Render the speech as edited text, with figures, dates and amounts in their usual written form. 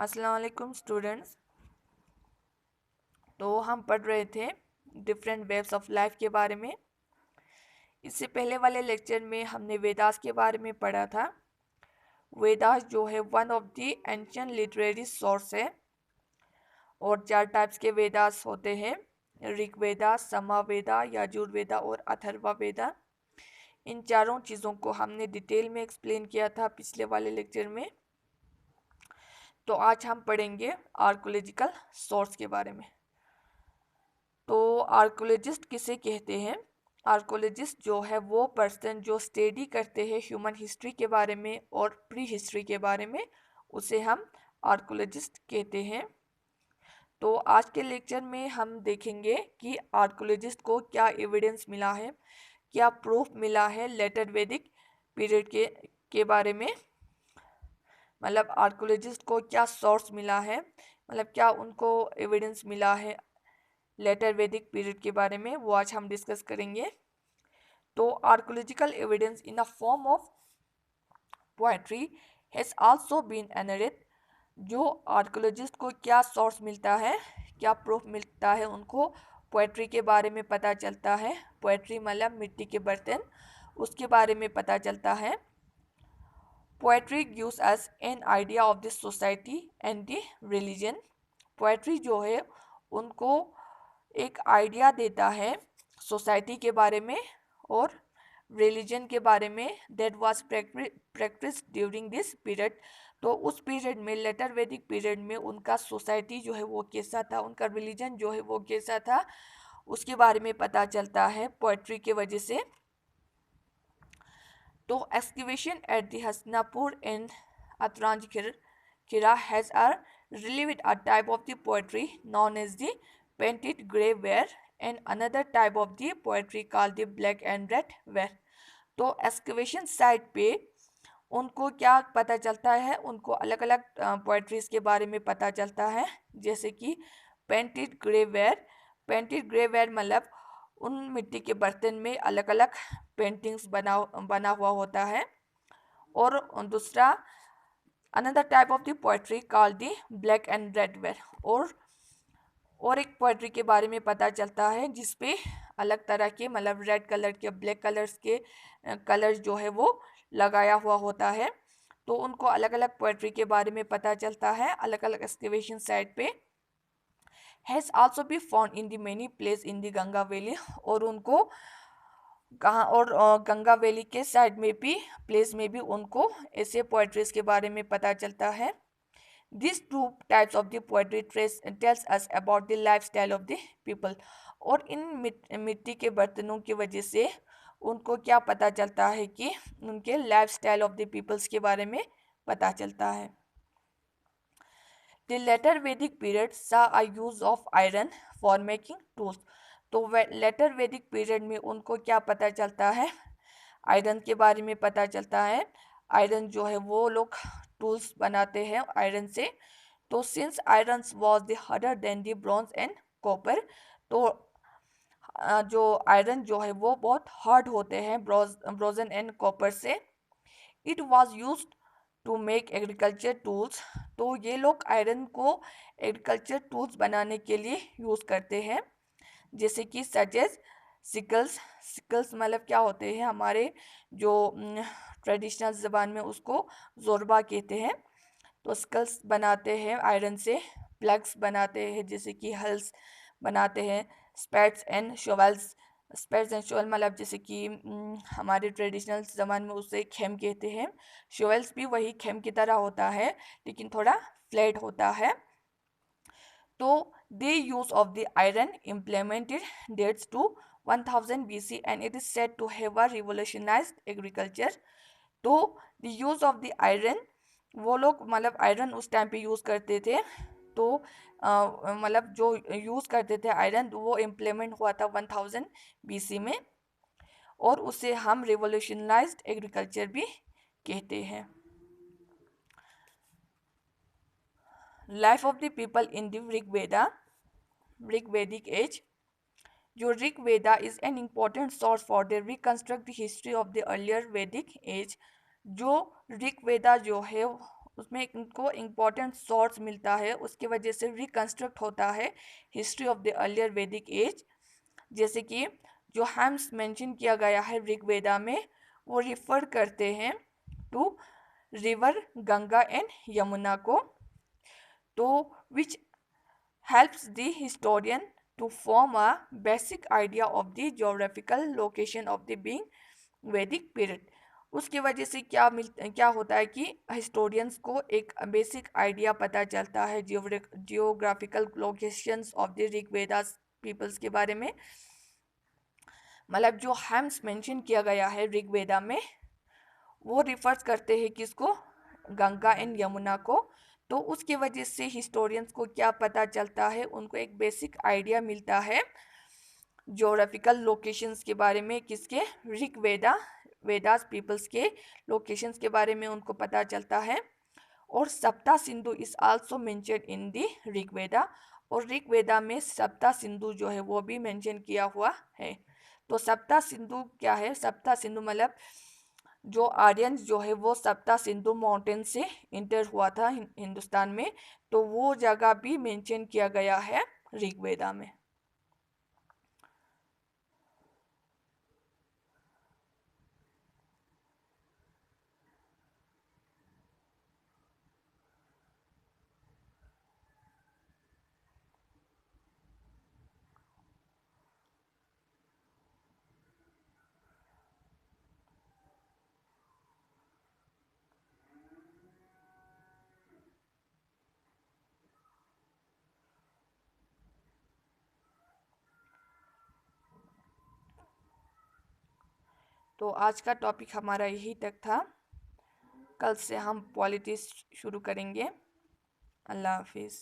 अस्सलाम वालेकुम स्टूडेंट्स। तो हम पढ़ रहे थे डिफरेंट वेव्स ऑफ लाइफ के बारे में। इससे पहले वाले लेक्चर में हमने वेदास के बारे में पढ़ा था। वेदास जो है one of the ancient literary source है और 4 टाइप्स के वेदास होते हैं, ऋग्वेदा, सामवेदा, यजुर्वेदा और अथर्ववेदा। इन चारों चीज़ों को हमने डिटेल में एक्सप्लेन किया था पिछले वाले लेक्चर में। तो आज हम पढ़ेंगे आर्कोलॉजिकल सोर्स के बारे में। तो आर्कोलॉजिस्ट किसे कहते हैं? आर्कोलॉजिस्ट जो है वो पर्सन जो स्टडी करते हैं ह्यूमन हिस्ट्री के बारे में और प्री हिस्ट्री के बारे में, उसे हम आर्कोलॉजिस्ट कहते हैं। तो आज के लेक्चर में हम देखेंगे कि आर्कोलॉजिस्ट को क्या एविडेंस मिला है, क्या प्रूफ मिला है लेटर वैदिक पीरियड के बारे में। मतलब आर्कोलॉजिस्ट को क्या सोर्स मिला है, मतलब क्या उनको एविडेंस मिला है लेटर वैदिक पीरियड के बारे में, वो आज हम डिस्कस करेंगे। तो archaeological evidence in a form of poetry has also been unearthed. जो आर्कोलॉजिस्ट को क्या सोर्स मिलता है, क्या प्रूफ मिलता है, उनको पोएट्री के बारे में पता चलता है। पोएट्री मतलब मिट्टी के बर्तन, उसके बारे में पता चलता है। Poetry gives us an idea of the society and the religion. Poetry जो है उनको एक आइडिया देता है सोसाइटी के बारे में और रिलीजन के बारे में, that was practice during this period. तो उस पीरियड में, लेटर वैदिक पीरियड में, उनका सोसाइटी जो है वो कैसा था, उनका रिलीजन जो है वो कैसा था, उसके बारे में पता चलता है पोएट्री के वजह से। तो excavation at the Hasanapur and Atranjikhera has revealed a type of the poetry known as the painted grey ware and another type of the poetry called the black and red ware। तो एक्सकवेशन साइट पे उनको क्या पता चलता है, उनको अलग अलग पोएट्रीज के बारे में पता चलता है, जैसे कि painted grey ware. Painted grey ware मतलब उन मिट्टी के बर्तन में अलग अलग पेंटिंग्स बना हुआ होता है। और दूसरा another type of the poetry called the black and red ware. और एक पोएट्री के बारे में पता चलता है जिसपे अलग तरह के, मतलब रेड कलर के, ब्लैक कलर्स के कलर्स जो है वो लगाया हुआ होता है। तो उनको अलग अलग पोएट्री के बारे में पता चलता है अलग अलग एक्सकवेशन साइट पे। Has also be found in the many place in the Ganga valley. और उनको कहाँ, और गंगा वैली के साइड में भी, प्लेस में भी उनको ऐसे पोएट्रीज के बारे में पता चलता है। These two types of the poetry tells us about the lifestyle of the people। और इन मिट्टी के बर्तनों की वजह से उनको क्या पता चलता है कि उनके लाइफस्टाइल ऑफ द पीपल्स के बारे में पता चलता है। The later Vedic period saw a use of iron for making tools। तो लेटर वैदिक पीरियड में उनको क्या पता चलता है, आयरन के बारे में पता चलता है। आयरन जो है वो लोग टूल्स बनाते हैं आयरन से। तो since iron was the harder than the bronze and copper, तो जो आयरन जो है वो बहुत हार्ड होते हैं ब्रोजन एंड कॉपर से। It was use to make agriculture tools. तो ये लोग आयरन को एग्रीकल्चर टूल्स बनाने के लिए यूज़ करते हैं, जैसे कि सजेस सिकल्स। सिकल्स मतलब क्या होते हैं, हमारे जो ट्रेडिशनल ज़बान में उसको जोरबा कहते हैं। तो सिकल्स बनाते हैं आयरन से। प्लग्स बनाते हैं, जैसे कि हल्स बनाते हैं। Spades and शोवेल्स। Spades and shovel मतलब जैसे कि हमारे ट्रेडिशनल ज़बान में उसे खेम कहते हैं। शोवेल्स भी वही खेम की तरह होता है, लेकिन थोड़ा फ्लैट होता है। तो the use of the iron implemented dates to 1000 BC and it is said to have revolutionized agriculture। तो the use of the iron, वो लोग मतलब आयरन उस टाइम पे यूज़ करते थे। तो मतलब जो यूज़ करते थे आयरन, वो इम्प्लीमेंट हुआ था 1000 BC में, और उसे हम रिवोल्यूशनाइज्ड एग्रीकल्चर भी कहते हैं। Life of the people in the Rigvedic age. जो Rig Veda is an important source for the reconstruct the history of the earlier Vedic age. जो ऋग वेदा जो है उसमें इनको इम्पोर्टेंट सोर्स मिलता है, उसकी वजह से रिकंस्ट्रक्ट होता है history of the earlier Vedic as. जैसे कि जो हैम्स मेंशन किया गया है ऋग्वेदा में, वो रिफर करते हैं to river Ganga and Yamuna को, तो विच helps the historian to form a basic idea of the geographical location of the being Vedic period। उसकी वजह से क्या होता है कि हिस्टोरियंस को एक बेसिक आइडिया पता चलता है geographical locations of the Rigvedas peoples के बारे में। मतलब जो हैम्स मेंशन किया गया है ऋग्वेदा में, वो रिफर्स करते हैं किसको, गंगा एंड यमुना को। तो उसकी वजह से हिस्टोरियंस को क्या पता चलता है, उनको एक बेसिक आइडिया मिलता है ज्योग्राफिकल लोकेशंस के बारे में, किसके, वेदास पीपल्स के लोकेशंस के बारे में उनको पता चलता है। और Sapta Sindhu is also mention in the Rigveda, और ऋग्वेदा में सप्ता सिंधु जो है वो भी मेंशन किया हुआ है। तो सप्ता सिंधु क्या है, सप्ता सिंधु मतलब जो आर्यंस जो है वो सप्ता सिंधु माउंटेन से इंटर हुआ था हिंदुस्तान में, तो वो जगह भी मेंशन किया गया है ऋग्वेदा में। तो आज का टॉपिक हमारा यही तक था, कल से हम पॉलिटिक्स शुरू करेंगे। अल्लाह हाफिज़।